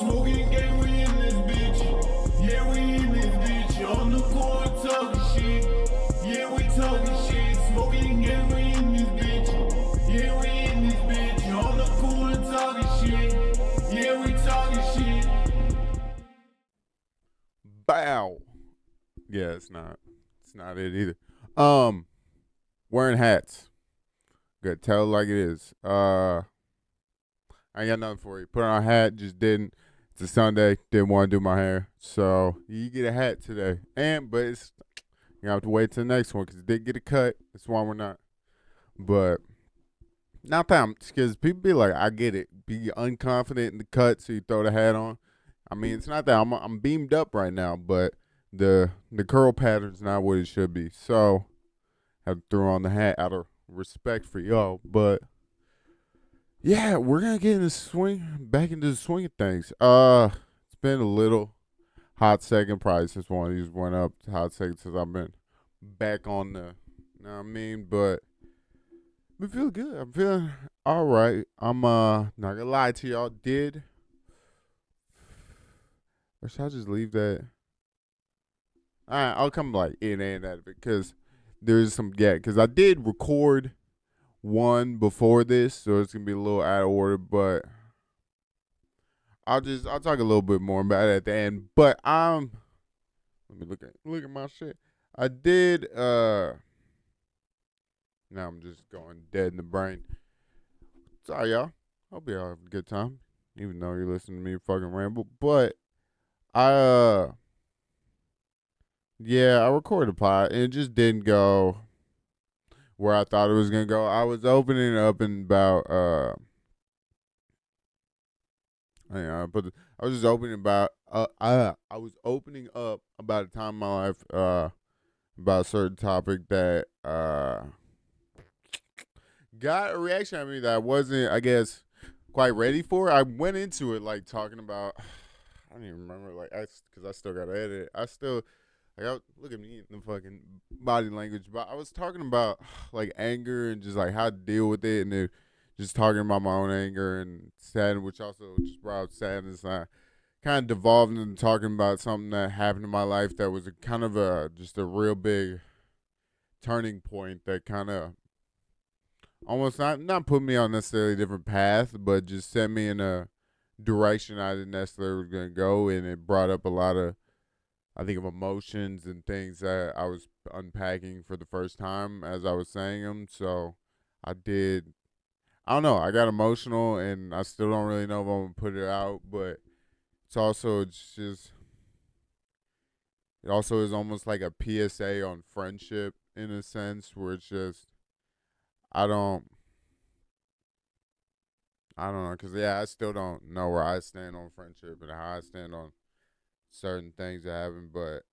Smoking gang, we in this bitch. Yeah, we in this bitch. On the court talking shit. Yeah, we talking shit. Smoking gang, we in this bitch. Yeah, we in this bitch. On the court talking shit. Yeah, we talking shit. Bow. Yeah, it's not. It's not it either. Wearing hats. Good. Tell it like it is. I ain't got nothing for you. Put on a hat, just didn't. It's a Sunday, didn't want to do my hair. So you get a hat today. But it's you have to wait till the next one because it did get a cut. That's why we're not. But not that because people be like, I get it. Be unconfident in the cut, so you throw the hat on. I mean, it's not that I'm beamed up right now, but the curl pattern's not what it should be. So I have to throw on the hat out of respect for y'all. But yeah, we're gonna get in the back into the swing of things. It's been a little hot second, probably since one of these went up to hot second since I've been back on the, you know what I mean? But I feel good. I'm feeling all right. I'm not gonna lie to y'all. Or should I just leave that? All right, I'll come like in and out of it because there's some because I did record one before this, so it's gonna be a little out of order, but I'll talk a little bit more about it at the end. But let me look at my shit. I did now I'm just going dead in the brain. Sorry y'all. Hope y'all have a good time. Even though you're listening to me fucking ramble. But I recorded a pod and it just didn't go where I thought it was gonna go. I was opening up in about I was just opening about I was opening up about a time in my life about a certain topic that got a reaction out of me that I wasn't, I guess, quite ready for. I went into it like talking about I don't even remember because I still got to edit it. I still look at me in the fucking body language, but I was talking about like anger and just like how to deal with it, and then just talking about my own anger and sadness, which also just brought up sadness. I kind of devolved into talking about something that happened in my life that was kind of just a real big turning point that kind of almost not put me on necessarily a different path, but just sent me in a direction I didn't necessarily was going to go, and it brought up a lot of, I think, of emotions and things that I was unpacking for the first time as I was saying them. So I don't know, I got emotional, and I still don't really know if I'm going to put it out, but it also is almost like a PSA on friendship in a sense, where it's just, I don't know, because, I still don't know where I stand on friendship and how I stand on certain things that happen, but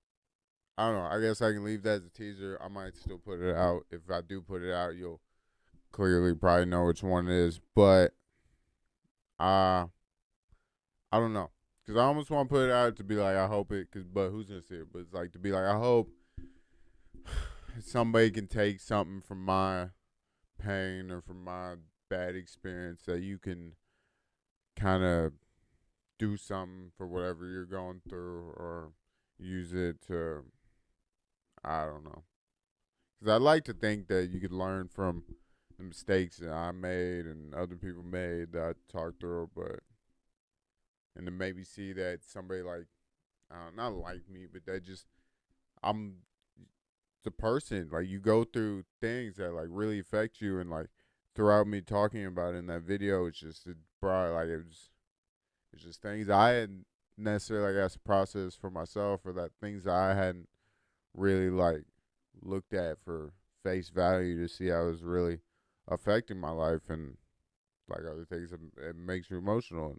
I don't know. I guess I can leave that as a teaser. I might still put it out. If I do put it out, you'll clearly probably know which one it is, but I don't know, because I almost want to put it out to be like, I hope but who's going to see it? But it's like to be like, I hope somebody can take something from my pain or from my bad experience that you can kind of do something for whatever you're going through, or use it to, I don't know. Because I like to think that you could learn from the mistakes that I made and other people made that I talked through, and to maybe see that somebody like, not like me, but that just, I'm the person, like, you go through things that like really affect you, and like throughout me talking about it in that video, it's just it's just things I hadn't necessarily, I guess, processed for myself, or that things that I hadn't really like looked at for face value to see how it was really affecting my life, and like other things, it makes you emotional.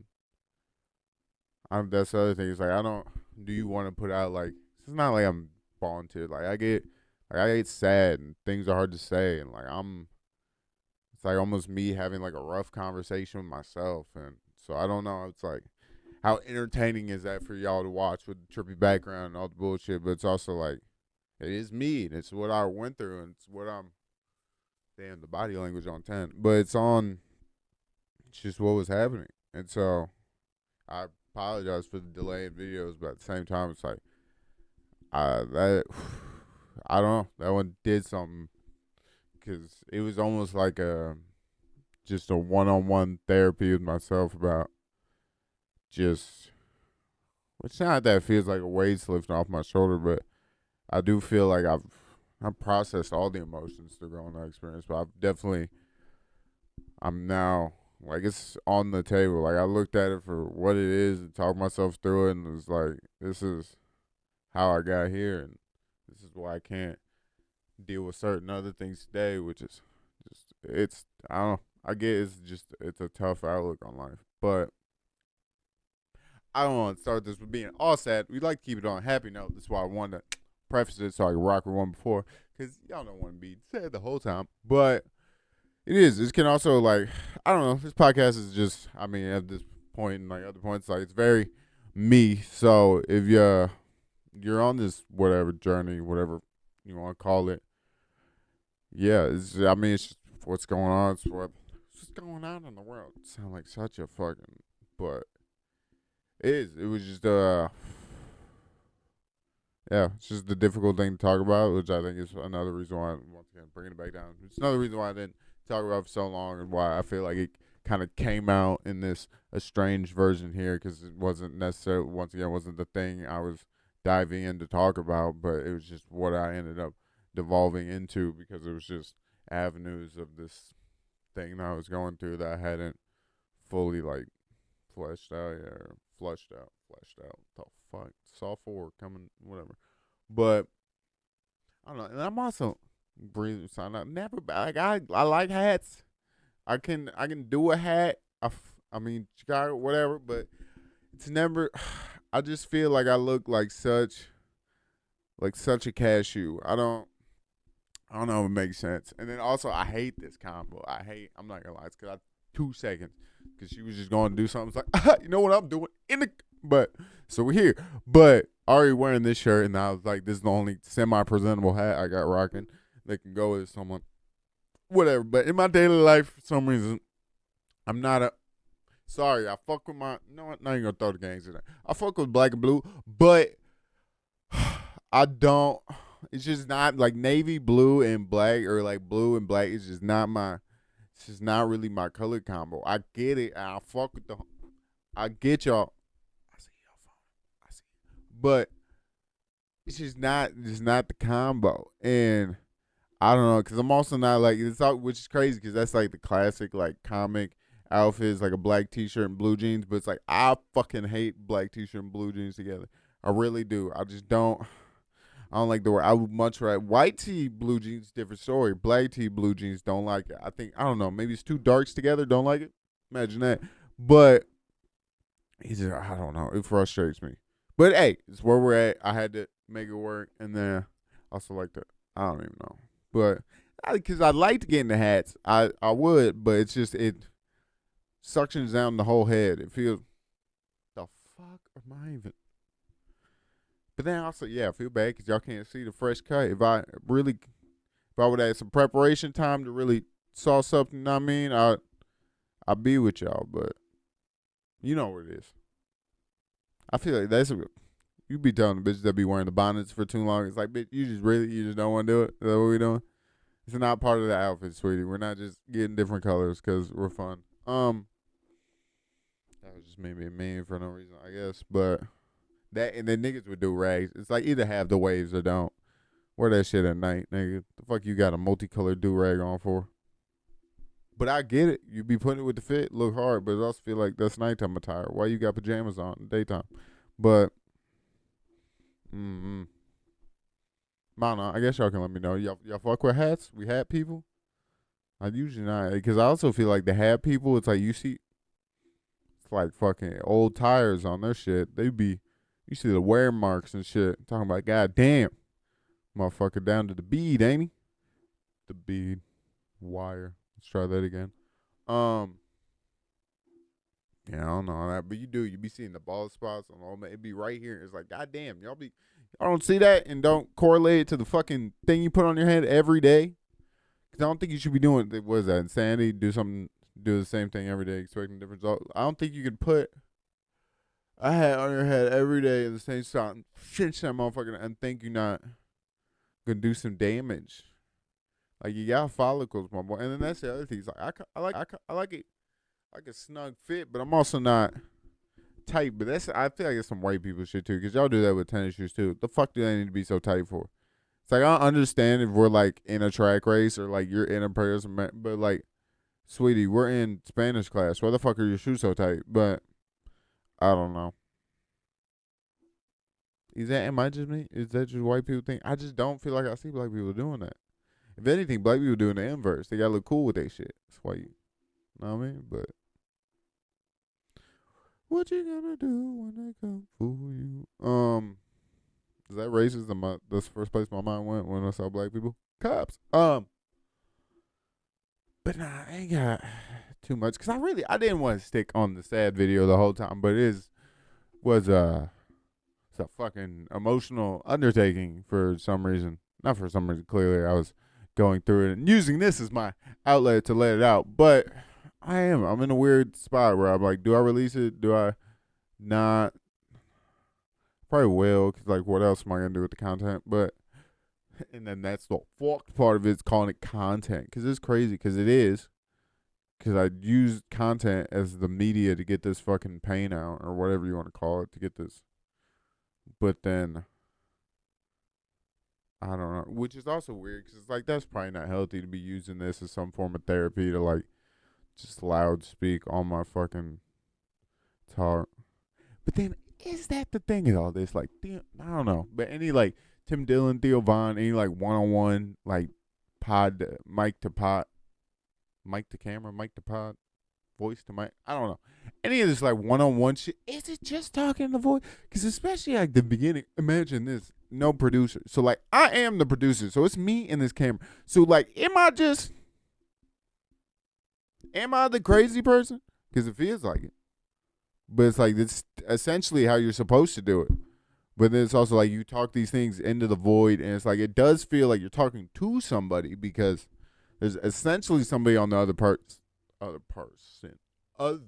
And that's the other thing. It's like, do you want to put out, like, it's not like I'm volunteered. Like I get sad and things are hard to say, and like it's like almost me having like a rough conversation with myself, and so I don't know. It's like, how entertaining is that for y'all to watch with the trippy background and all the bullshit? But it's also like, it is me, and it's what I went through, and it's what damn, the body language on 10. But it's just what was happening. And so I apologize for the delay in videos, but at the same time, it's like that I don't know. That one did something because it was almost like just a one-on-one therapy with myself about just. It's not that it feels like a weight's lifting off my shoulder, but I do feel like I've processed all the emotions through growing that experience. But I'm now like it's on the table. Like I looked at it for what it is and talked myself through it, and it's like this is how I got here, and this is why I can't deal with certain other things today, which is just it's I don't know. I get it's a tough outlook on life, but I don't want to start this with being all sad. We like to keep it on a happy note. That's why I wanted to preface it so I could rock with one before, because y'all don't want to be sad the whole time, but it is. This can also like I don't know. This podcast is just I mean at this point and like other points like it's very me. So if you're on this whatever journey, whatever you want to call it, yeah. I mean it's just what's going on. It's what's going on in the world. It sound like such a fucking but it is. It was just yeah, it's just a difficult thing to talk about, which I think is another reason why once again bringing it back down. It's another reason why I didn't talk about it for so long and why I feel like it kind of came out in this estranged version here because it wasn't necessarily once again wasn't the thing I was diving in to talk about, but it was just what I ended up devolving into because it was just avenues of this thing that I was going through that I hadn't fully like fleshed out yet or fleshed out. The fuck, Saw 4 coming, whatever. But I don't know, and I'm also breathing. So I'm never like I like hats. I can do a hat. I mean Chicago, whatever. But it's never. I just feel like I look like such a cashew. I don't know if it makes sense. And then also I hate this combo. I'm not gonna lie, it's because I 2 seconds because she was just going to do something. It's like you know what I'm doing but so we're here. But already wearing this shirt, and I was like, this is the only semi-presentable hat I got rocking that can go with someone, whatever. But in my daily life, for some reason, I'm not a. Sorry, I fuck with my. You know what? Not even gonna throw the gangs in there. I fuck with black and blue, but I don't. It's just not like navy blue and black or like blue and black. It's just not my. It's just not really my color combo. I get it. And I fuck with the. I get y'all. I see y'all phone. I see. But it's just not the combo. And I don't know, because I'm also not like it's all, which is crazy because that's like the classic like comic outfits, like a black t-shirt and blue jeans. But it's like I fucking hate black t-shirt and blue jeans together. I really do. I just don't. I don't like the word. I would much rather white tee, blue jeans, different story. Black tee, blue jeans, don't like it. I don't know. Maybe it's two darks together. Don't like it. Imagine that. But I don't know. It frustrates me. But hey, it's where we're at. I had to make it work, and then also like to. I don't even know. But because I'd like to get into hats, I would, but it's just it suctions down the whole head. It feels the fuck am I even? But then also, yeah, I feel bad because y'all can't see the fresh cut. If I would have some preparation time to really saw something, you know what I mean, I'd be with y'all. But you know what it is. I feel like you be telling the bitches that be wearing the bonnets for too long. It's like, bitch, you just don't want to do it. Is that what we doing? It's not part of the outfit, sweetie. We're not just getting different colors because we're fun. That was just maybe a meme for no reason, I guess. But that and then niggas would do rags. It's like either have the waves or don't. Wear that shit at night, nigga. The fuck you got a multicolored do rag on for? But I get it. You be putting it with the fit, look hard, but I also feel like that's nighttime attire. Why you got pajamas on in the daytime? But I don't know. I guess y'all can let me know. Y'all fuck with hats? We hat people? I usually not, because I also feel like the hat people, it's like it's like fucking old tires on their shit. You see the wear marks and shit. I'm talking about, god damn, motherfucker down to the bead, ain't he? The bead, wire. Let's try that again. Yeah, I don't know that, but you be seeing the bald spots on all. It be right here. It's like, god damn, y'all don't see that and don't correlate it to the fucking thing you put on your head every day. Because I don't think you should be doing, what is that, insanity? Do the same thing every day, expecting different results. I don't think you can put, I had on your head every day in the same spot. Shit, that motherfucker, and think you're not gonna do some damage. Like you got follicles, my boy. And then that's the other thing. It's like I like it like a snug fit, but I'm also not tight. But I feel like it's some white people shit too, because y'all do that with tennis shoes too. The fuck do they need to be so tight for? It's like I don't understand if we're like in a track race or like you're in a person, but like, sweetie, we're in Spanish class. Why the fuck are your shoes so tight? But I don't know. Am I just me? Is that just white people thing? I just don't feel like I see black people doing that. If anything, black people doing the inverse. They gotta look cool with their shit. That's why you know what I mean? But what you gonna do when they come for you? Is that racist? That's the first place my mind went when I saw black people. Cops. But nah, I ain't got too much because I didn't want to stick on the sad video the whole time, but was it's a fucking emotional undertaking for some reason. Not for some reason. Clearly, I was going through it and using this as my outlet to let it out. But I'm in a weird spot where I'm like, do I release it? Do I not? Probably will, because like, what else am I gonna do with the content? But and then that's the fucked part of it, is calling it content, because it's crazy, because it is. Because I used content as the media to get this fucking pain out, or whatever you want to call it, to get this. But then, I don't know, which is also weird, because it's like, that's probably not healthy to be using this as some form of therapy to like just loud speak on my fucking talk. But then, is that the thing in all this? Like, I don't know. But any like Tim Dillon, Theo Von, any like one-on-one like mic to camera, mic to pod, voice to mic. I don't know. Any of this like one-on-one shit. Is it just talking to the voice? Because especially like the beginning, imagine this. No producer. So like I am the producer. So it's me in this camera. So like, am I the crazy person? Because it feels like it. But it's like, it's essentially how you're supposed to do it. But then it's also like you talk these things into the void, and it's like it does feel like you're talking to somebody, because there's essentially somebody on the other person. No,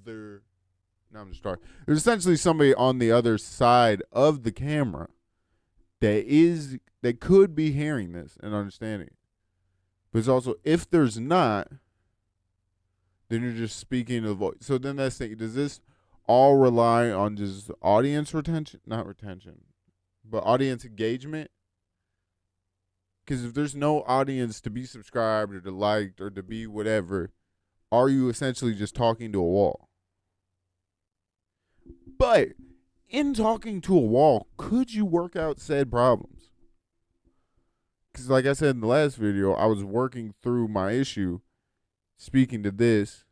I'm just talking. There's essentially somebody on the other side of the camera that could be hearing this and understanding it. But it's also, if there's not, then you're just speaking to the voice. So then that's the thing. Does this all rely on just audience retention? Not retention, but audience engagement? Because if there's no audience to be subscribed or to liked or to be whatever, are you essentially just talking to a wall? But in talking to a wall, could you work out said problems? Because like I said in the last video, I was working through my issue, speaking to this.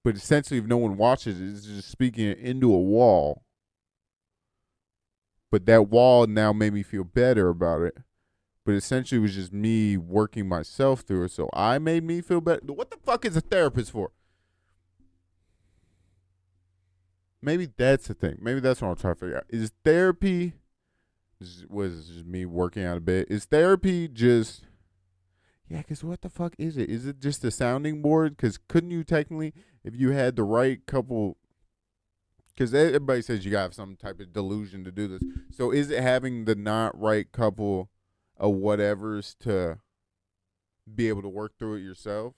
But essentially, if no one watches it, it's just speaking it into a wall. But that wall now made me feel better about it. But essentially, it was just me working myself through it. So I made me feel better. What the fuck is a therapist for? Maybe that's the thing. Maybe that's what I'm trying to figure out. Is therapy, was just me working out a bit? Is therapy just, yeah, because what the fuck is it? Is it just a sounding board? Because couldn't you technically, if you had the right couple, because everybody says you got to have some type of delusion to do this. So is it having the not right couple of whatevers to be able to work through it yourself?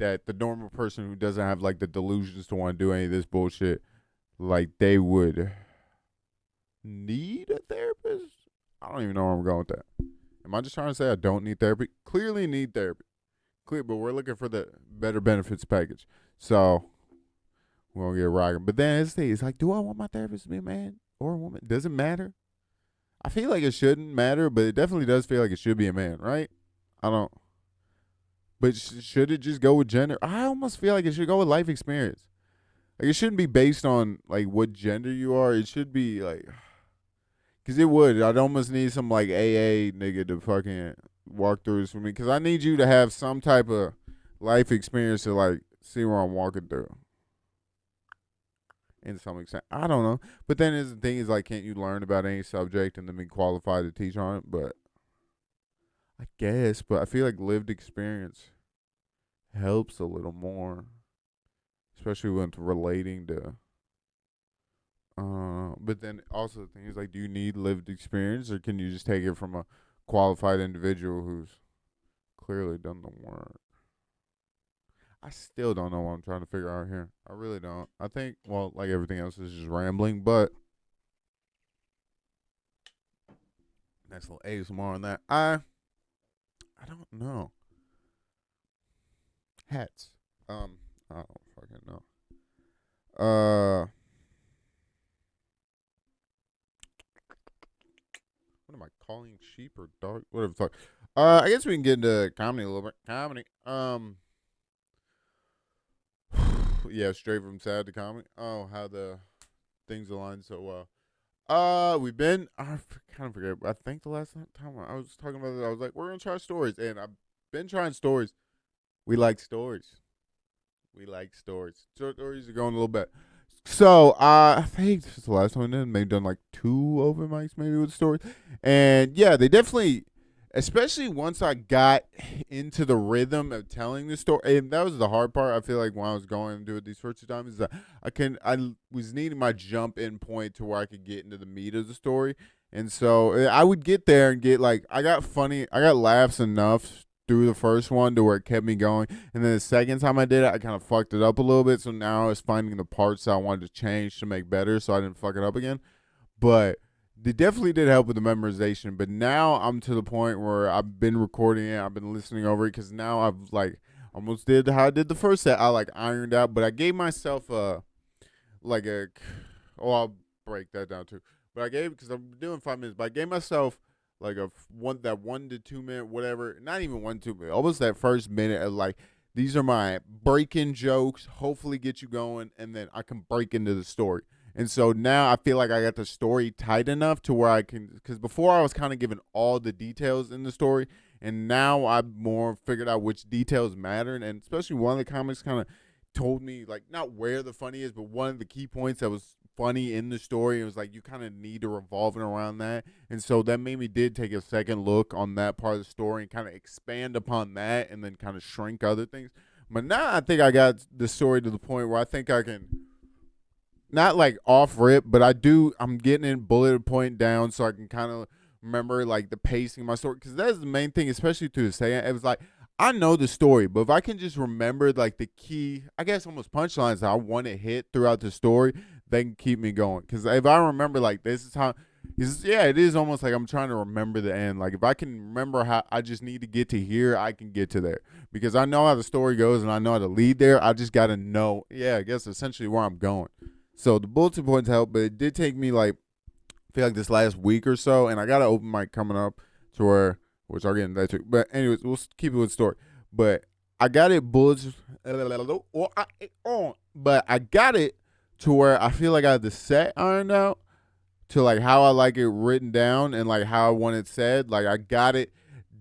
That the normal person who doesn't have like the delusions to want to do any of this bullshit, like they would need a therapist? I don't even know where I'm going with that. Am I just trying to say I don't need therapy? Clearly need therapy. Clear, but we're looking for the better benefits package. So we're going to get rocking. But then it's like, do I want my therapist to be a man or a woman? Does it matter? I feel like it shouldn't matter, but it definitely does feel like it should be a man, right? I don't. But should it just go with gender? I almost feel like it should go with life experience. Like, it shouldn't be based on, like, what gender you are. It should be, like, because it would. I'd almost need some, like, AA nigga to fucking walk through this for me. Because I need you to have some type of life experience to, like, see where I'm walking through. In some extent. I don't know. But then the thing is, like, can't you learn about any subject and then be qualified to teach on it? But I guess. But I feel like lived experience helps a little more. especially when it's relating to. But then also the thing is like, do you need lived experience, or can you just take it from a qualified individual who's clearly done the work? I still don't know what I'm trying to figure out here. I really don't. I think, well, like everything else is just rambling, but next little ASMR on that. I don't know. Hats. I don't fucking know. What am I calling sheep or dog? Whatever the fuck. I guess we can get into comedy a little bit. Comedy. Yeah, straight from sad to comedy. Oh, how the things align so well. We've been. I kind of forget. I think the last time I was talking about it, I was like, we're gonna try stories, and I've been trying stories. We like stories. We like stories. Stories are going a little bit. So I think this is the last one. Then maybe done like 2 open mics maybe with stories, and yeah, they definitely, especially once I got into the rhythm of telling the story, and that was the hard part. I feel like when I was going to do it these first 2 times, is that I was needing my jump in point to where I could get into the meat of the story, and so I would get there and get like I got laughs enough through the first one to where it kept me going, and then the second time I did it, I kind of fucked it up a little bit. So now I was finding the parts that I wanted to change to make better, so I didn't fuck it up again. But they definitely did help with the memorization. But now I'm to the point where I've been recording it, I've been listening over it, because now I've like almost did how I did the first set. I like ironed out, but I gave myself like a oh I'll break that down too. But I gave, because I'm doing 5 minutes, but I gave myself like a 1 to 2 minute whatever, not even 1 2 minute, almost that first minute of like, these are my break-in jokes, hopefully get you going, and then I can break into the story. And so now I feel like I got the story tight enough to where I can, because before I was kind of giving all the details in the story, and now I've more figured out which details mattered, and especially one of the comics kind of told me, like, not where the funny is, but one of the key points that was funny in the story. It was like, you kind of need to revolve it around that. And so that made me did take a second look on that part of the story and kind of expand upon that and then kind of shrink other things. But now I think I got the story to the point where I think I can, not like off rip, but I'm getting it bullet point down so I can kind of remember like the pacing of my story. Because that's the main thing, especially through the second. It was like, I know the story, but if I can just remember like the key, I guess almost punchlines that I want to hit throughout the story, they can keep me going. Because if I remember like this is how, yeah, it is almost like I'm trying to remember the end. Like if I can remember how I just need to get to here, I can get to there. Because I know how the story goes and I know how to lead there. I just got to know, yeah, I guess essentially where I'm going. So the bulletin points help, but it did take me like, I feel like this last week or so, and I got an open mic coming up to where, which I'll get into that too. But anyways, we'll keep it with the story. But I got it bullets, but I got it to where I feel like I have the set ironed out to like how I like it written down and like how I want it said. Like I got it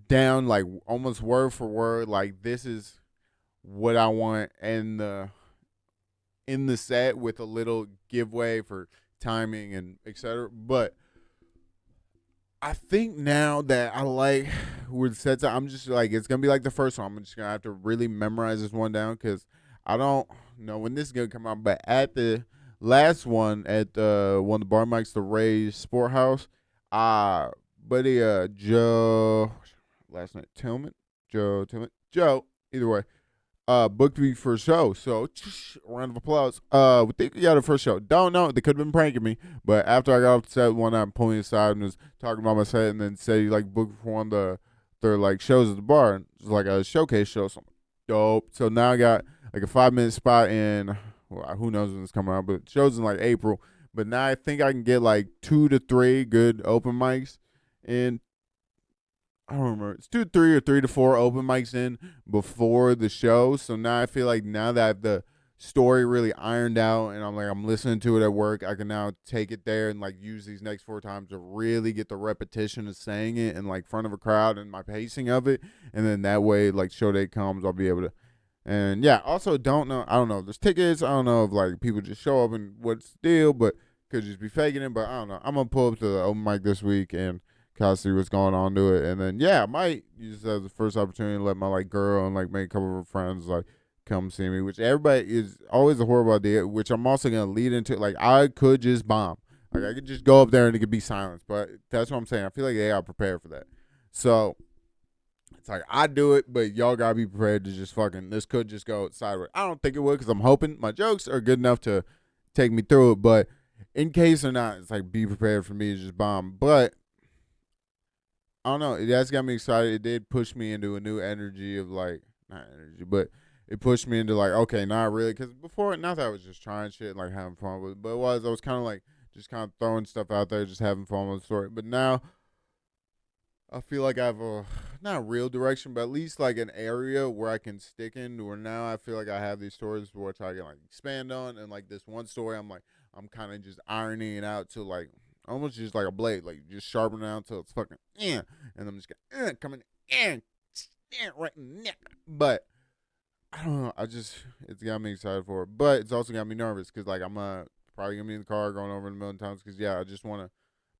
down like almost word for word. Like this is what I want in the set with a little giveaway for timing and etc. But I think now that I like with sets, I'm just like, it's gonna be like the first one. I'm just gonna have to really memorize this one down because I don't know when this is gonna come out. But at the last one, at one of the bar mics, the Ray's Sport House, buddy Joe, last night Joe, either way, booked me for a show. So round of applause. We think we got a first show. Don't know. They could have been pranking me. But after I got off the set one night, pulled me aside and was talking about my set, and then said he like booked for one of their like shows at the bar. It was like a showcase show. So I'm like, dope. So now I got like a 5-minute spot in, well, who knows when it's coming out, but shows in like April. But now I think I can get like 2 to 3 good open mics in. I don't remember. It's 2 to 3 or 3 to 4 open mics in before the show. So now I feel like now that I have the story really ironed out and I'm listening to it at work, I can now take it there and like use these next 4 times to really get the repetition of saying it in like front of a crowd and my pacing of it. And then that way, like show day comes, I'll be able to. And yeah, also I don't know if there's tickets. I don't know if like people just show up and what's the deal, but could just be faking it. But I don't know. I'm going to pull up to the open mic this week and kind of see what's going on to it. And then, yeah, I might use it as the first opportunity to let my, like, girl and, like, make a couple of her friends, like, come see me, which everybody is always a horrible idea, which I'm also going to lead into. Like, I could just bomb. Like, I could just go up there and it could be silence. But that's what I'm saying. I feel like they are prepared for that. So, it's like, I do it, but y'all got to be prepared to just fucking, this could just go sideways. I don't think it would because I'm hoping my jokes are good enough to take me through it. But in case or not, it's like, be prepared for me to just bomb. But I don't know. It has got me excited. It did push me into a new energy of like, not energy, but it pushed me into like, okay, not really. Because before, not that I was just trying shit, like having fun with it, but I was kind of like, just kind of throwing stuff out there, just having fun with the story. But now, I feel like I have a, not a real direction, but at least like an area where I can stick in, where now I feel like I have these stories which I can like expand on. And like this one story, I'm kind of just ironing it out to like, almost just like a blade, like just sharpen it out until it's fucking, and I'm just going coming in, right in the neck. But I don't know. It's got me excited for it, but it's also got me nervous because like I'm probably gonna be in the car going over it a million times because I just want to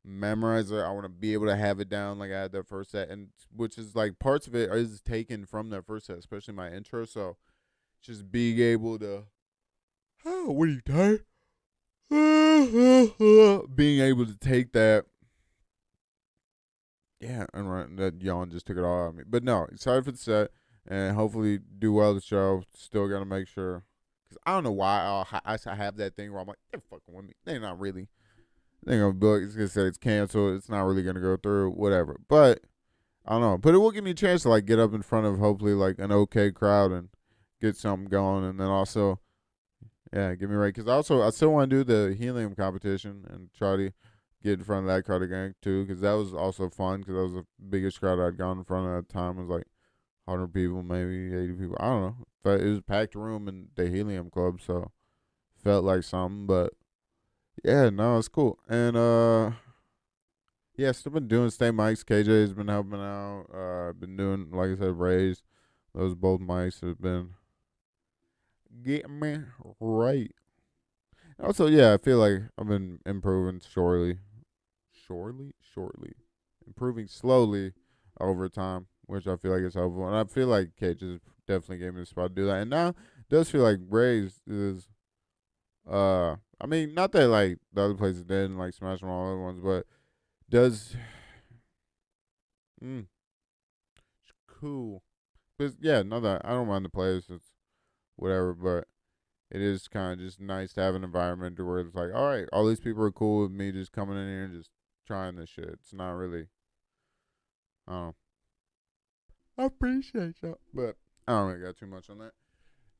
memorize it. I want to be able to have it down like I had that first set, and which is like parts of it is taken from that first set, especially my intro. So just being able to, oh, what are you tired? Being able to take that, and right, that yawn just took it all out of me. But no, excited for the set, and hopefully do well the show. Still got to make sure, because I don't know why I have that thing where I'm like, they're fucking with me. They're not really. They're gonna book. It's gonna say it's canceled. It's not really gonna go through. Whatever. But I don't know. But it will give me a chance to like get up in front of hopefully like an okay crowd and get something going, and then also. Yeah, get me right. Because I still want to do the helium competition and try to get in front of that crowd again, too. Because that was also fun. Because that was the biggest crowd I'd gone in front of at the time. It was like 100 people, maybe 80 people. I don't know. But it was a packed room in the helium club. So felt like something. But yeah, no, it's cool. And still been doing Stay Mics. KJ's been helping out. Been doing, like I said, Rays. Those both mics have been getting me right. Also, I feel like I've been improving shortly, improving slowly over time, which I feel like is helpful. And I feel like Kate just definitely gave me the spot to do that. And now it does feel like Rays is, I mean, not that like the other places didn't like smash all the other ones, but does, it's cool. But no, that I don't mind the place. It's whatever, but it is kind of just nice to have an environment where it's like, all right, all these people are cool with me just coming in here and just trying this shit. It's not really, I don't know. I appreciate y'all, but I don't really got too much on that.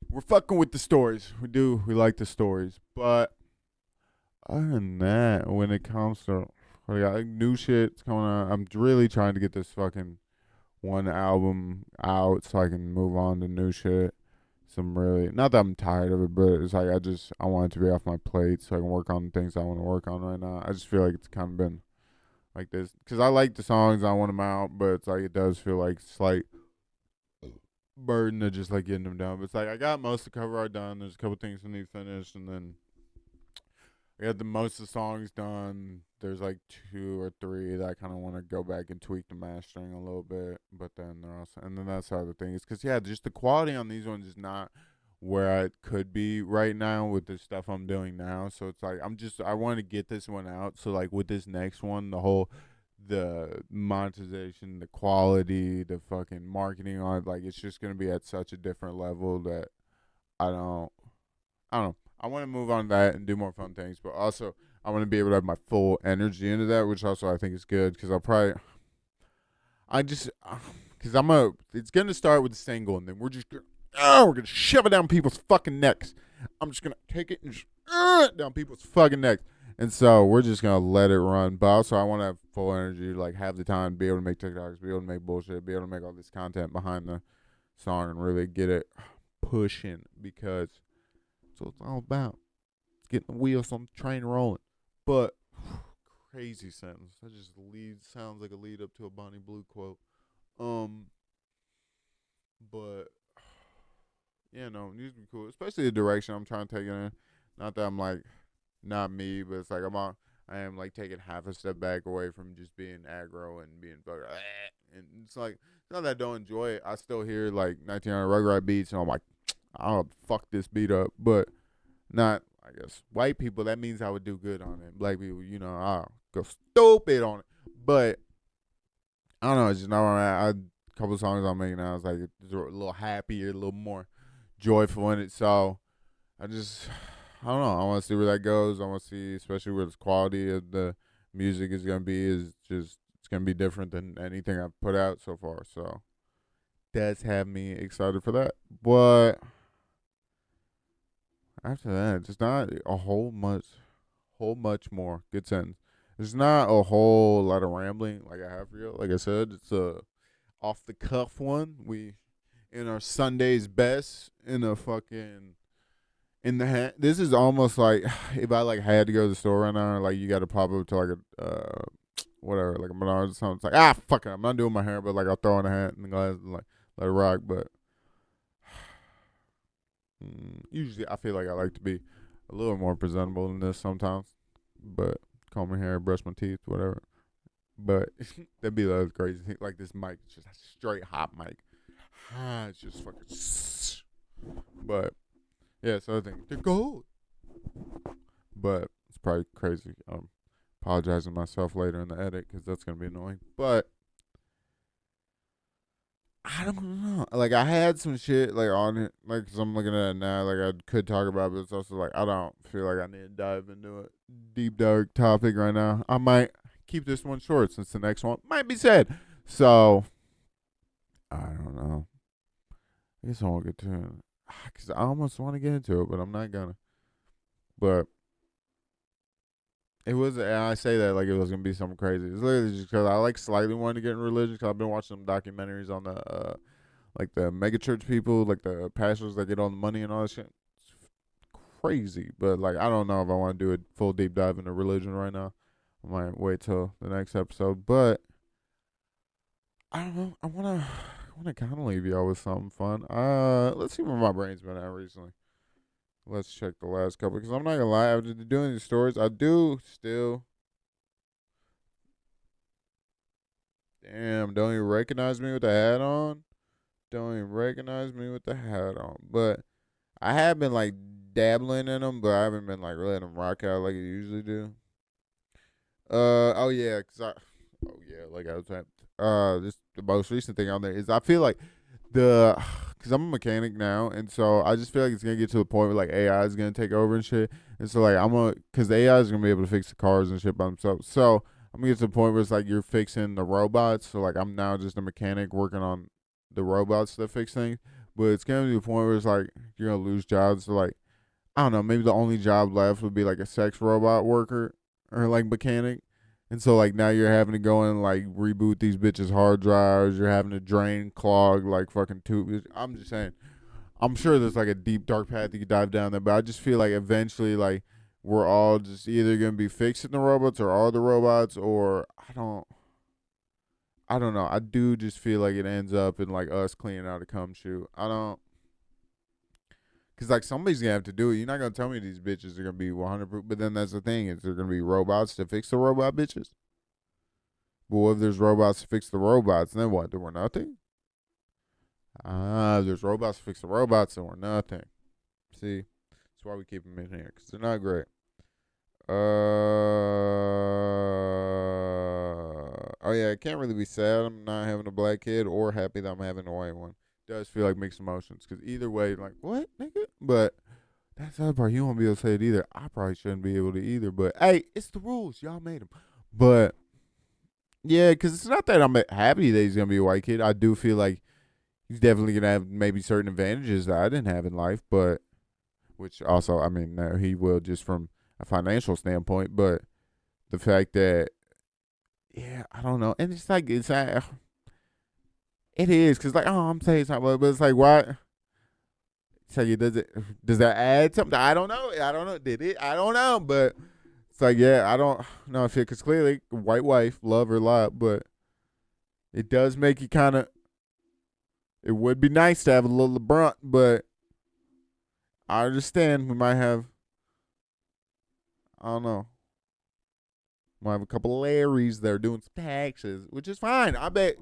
We're fucking with the stories. We like the stories. But other than that, when it comes to like, new shit's coming out, I'm really trying to get this fucking one album out so I can move on to new shit. Some really, not that I'm tired of it, but it's like I want it to be off my plate so I can work on the things I want to work on right now. I just feel like it's kind of been like this because I like the songs, I want them out, but it's like it does feel like slight burden of just like getting them done. But it's like I got most of the cover art done. There's a couple things I need finished, and then I got the most of the songs done. There's like 2 or 3 that I kind of want to go back and tweak the mastering a little bit, but then that's the other thing is because just the quality on these ones is not where I could be right now with the stuff I'm doing now. So it's like I want to get this one out. So like with this next one, the monetization, the quality, the fucking marketing on it, like it's just gonna be at such a different level that I don't know. I want to move on to that and do more fun things, but also I want to be able to have my full energy into that, which also I think is good because it's gonna start with a single and then we're gonna shove it down people's fucking necks. I'm just gonna take it and just down people's fucking necks, and so we're just gonna let it run. But also I want to have full energy, like have the time, be able to make TikToks, be able to make bullshit, be able to make all this content behind the song and really get it pushing because. So it's all about getting the wheels on the train rolling. But crazy sentence. That just sounds like a lead up to a Bonnie Blue quote. But no, music be cool, especially the direction I'm trying to take it in. Not that I'm like not me, but it's like I am like taking half a step back away from just being aggro and being fucking. And it's like it's not that I don't enjoy it. I still hear like 1900 Rugrat beats, and I'm like, I'll fuck this beat up, but not, I guess, white people. That means I would do good on it. Black people, I'll go stupid on it. But I don't know. It's just not where I'm at. A couple of songs I'm making now, it's like it's a little happier, a little more joyful in it. So I don't know. I want to see where that goes. I want to see, especially where the quality of the music is gonna be. It's gonna be different than anything I've put out so far. So that's have me excited for that. But after that, it's not a whole much more. Good sentence. There's not a whole lot of rambling like I have for you. Like I said, it's a off the cuff one. We in our Sunday's best in a fucking in the this is almost like if I like had to go to the store right now, like you got to pop up to like a whatever, like a Menards or something. It's like fuck it, I'm not doing my hair, but like I'll throw in a hat and the glass and like let it rock. But usually I feel like I like to be a little more presentable than this sometimes. But comb my hair, brush my teeth, whatever. But that'd be the other crazy thing. Like this mic, it's just a straight hot mic. It's just fucking. But yeah, so I think they're gold. But it's probably crazy. I'm apologizing to myself later in the edit because that's gonna be annoying. But I don't know. Like I had some shit like on it, like 'cause I'm looking at it now. Like I could talk about, it, but it's also like I don't feel like I need to dive into a deep dark topic right now. I might keep this one short since the next one might be sad. So I don't know. I guess I won't get to it because I almost want to get into it, but I'm not gonna. But it was, and I say that like it was gonna be something crazy. It's literally just because I like slightly wanted to get in religion. Cause I've been watching some documentaries on the like the megachurch people, like the pastors that get all the money and all that shit. It's crazy, but like I don't know if I want to do a full deep dive into religion right now. I might wait till the next episode, but I don't know. I wanna kind of leave y'all with something fun. Let's see where my brain's been at recently. Let's check the last couple because I'm not gonna lie. After doing these stories, I do still. Damn, don't even recognize me with the hat on. Don't even recognize me with the hat on. But I have been like dabbling in them, but I haven't been like letting them rock out like I usually do. Oh yeah, like I was saying, this the most recent thing on there is I feel like because I'm a mechanic now, and so I just feel like it's gonna get to the point where like AI is gonna take over and shit, and so like because the AI is gonna be able to fix the cars and shit by themselves. So I'm gonna get to the point where it's like you're fixing the robots. So like I'm now just a mechanic working on the robots that fix things, but it's gonna be the point where it's like you're gonna lose jobs. So like I don't know, maybe the only job left would be like a sex robot worker or like mechanic. And so like now you're having to go and like reboot these bitches' hard drives. You're having to drain, clog like fucking tubes. I'm just saying. I'm sure there's like a deep dark path you could dive down there, but I just feel like eventually like we're all just either gonna be fixing the robots or all the robots or I don't know. I do just feel like it ends up in like us cleaning out a cum shoe. I don't. Cause like somebody's gonna have to do it. You're not gonna tell me these bitches are gonna be 100. But then that's the thing: is there gonna be robots to fix the robot bitches? But what if there's robots to fix the robots? Then what? Then we're nothing. If there's robots to fix the robots, then we're nothing. See, that's why we keep them in here because they're not great. Oh yeah, I can't really be sad I'm not having a black kid or happy that I'm having a white one. Does feel like mixed emotions because either way, like what, nigga? But that's the other part. You won't be able to say it either. I probably shouldn't be able to either. But hey, it's the rules. Y'all made them. But yeah, because it's not that I'm happy that he's gonna be a white kid. I do feel like he's definitely gonna have maybe certain advantages that I didn't have in life, but which also, I mean, no, he will just from a financial standpoint. But the fact that, yeah, I don't know, and it's like it is because like I'm saying something, but it's like why? So you does that add something? I don't know. I don't know. Did it? I don't know. But it's like I don't know if it because clearly white wife love her a lot, but it does make you kind of. It would be nice to have a little brunt, but I understand we might have. I don't know. Might have a couple of Larrys there doing some taxes, which is fine. I bet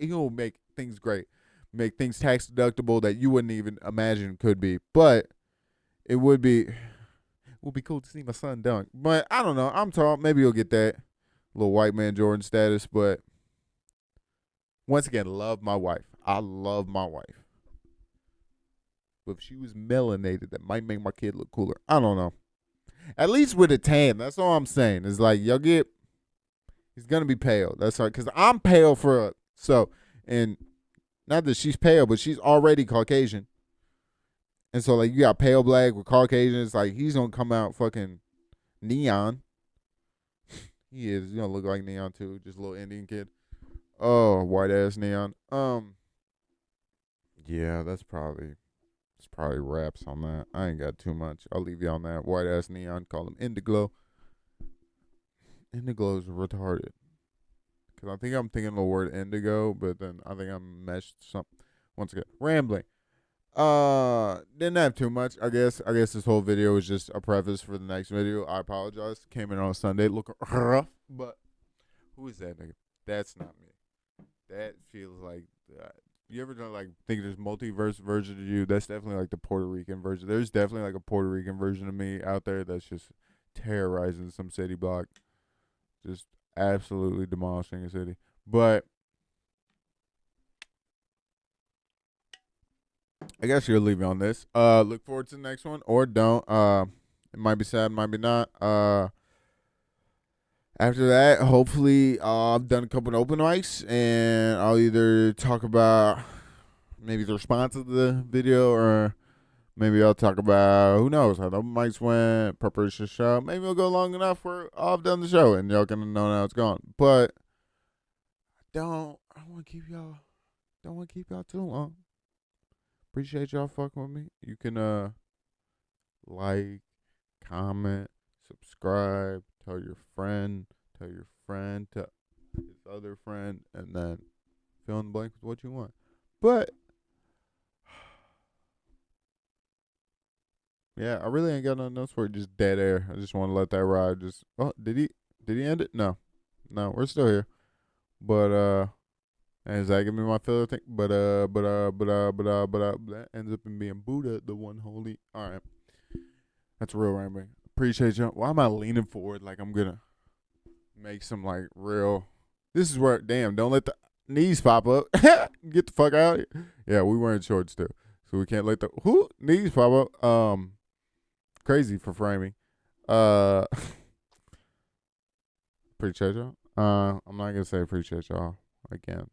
he'll make things great. make things tax deductible that you wouldn't even imagine could be. But it would be cool to see my son dunk. But I don't know. I'm tall. Maybe you'll get that little white man Jordan status. But once again, love my wife. I love my wife. But if she was melanated, that might make my kid look cooler. I don't know. At least with a tan. That's all I'm saying. It's like, y'all get, he's going to be pale. That's right. Because I'm pale for a, so, and not that she's pale, but she's already Caucasian. And so, like, you got pale black with Caucasian. It's like, he's going to come out fucking neon. He is. He's going to look like neon, too. Just a little Indian kid. Oh, white-ass neon. Yeah, that's probably wraps on that. I ain't got too much. I'll leave you on that. White-ass neon. Call him Indiglo. Indiglo is retarded. Because I think I'm thinking the word indigo, but then I think I meshed something. Once again, rambling. Didn't have too much. I guess this whole video was just a preface for the next video. I apologize. Came in on Sunday looking rough, but who is that nigga? That's not me. That feels like you ever done like think there's multiverse version of you? That's definitely like the Puerto Rican version. There's definitely like a Puerto Rican version of me out there that's just terrorizing some city block, just absolutely demolishing a city. But I guess you'll leave me on this. Look forward to the next one or don't. It might be sad, might be not. After that, hopefully, I've done a couple of open mics, and I'll either talk about maybe the response of the video, or maybe I'll talk about, who knows, how the open mics went, preparation of the show. Maybe it'll go long enough where I've done the show, and y'all can know how it's going. But I don't want to keep y'all too long. Appreciate y'all fucking with me. You can like, comment, subscribe, tell your friend, tell his other friend, and then fill in the blank with what you want. But yeah, I really ain't got nothing else for it. Just dead air. I just want to let that ride. Just did he end it? No, we're still here. But is that giving me my filler thing? But that ends up in being Buddha, the one holy. All right, that's real rambling. Appreciate you. Why am I leaning forward like I'm gonna make some like real? This is where, damn, don't let the knees pop up. Get the fuck out. Yeah, we wearing shorts too, so we can't let the knees pop up. Crazy for framing. Appreciate y'all. I'm not gonna say appreciate y'all again.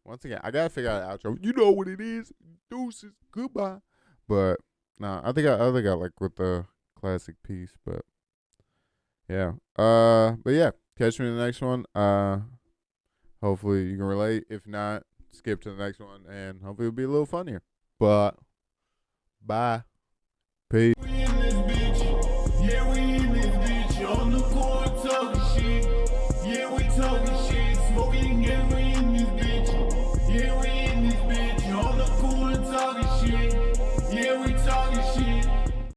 Once again, I gotta figure out an outro. You know what it is. Deuces. Goodbye. But nah, I think I like with the classic piece. But yeah. But yeah, catch me in the next one. Hopefully you can relate. If not, skip to the next one, and hopefully it'll be a little funnier. But bye. Peace.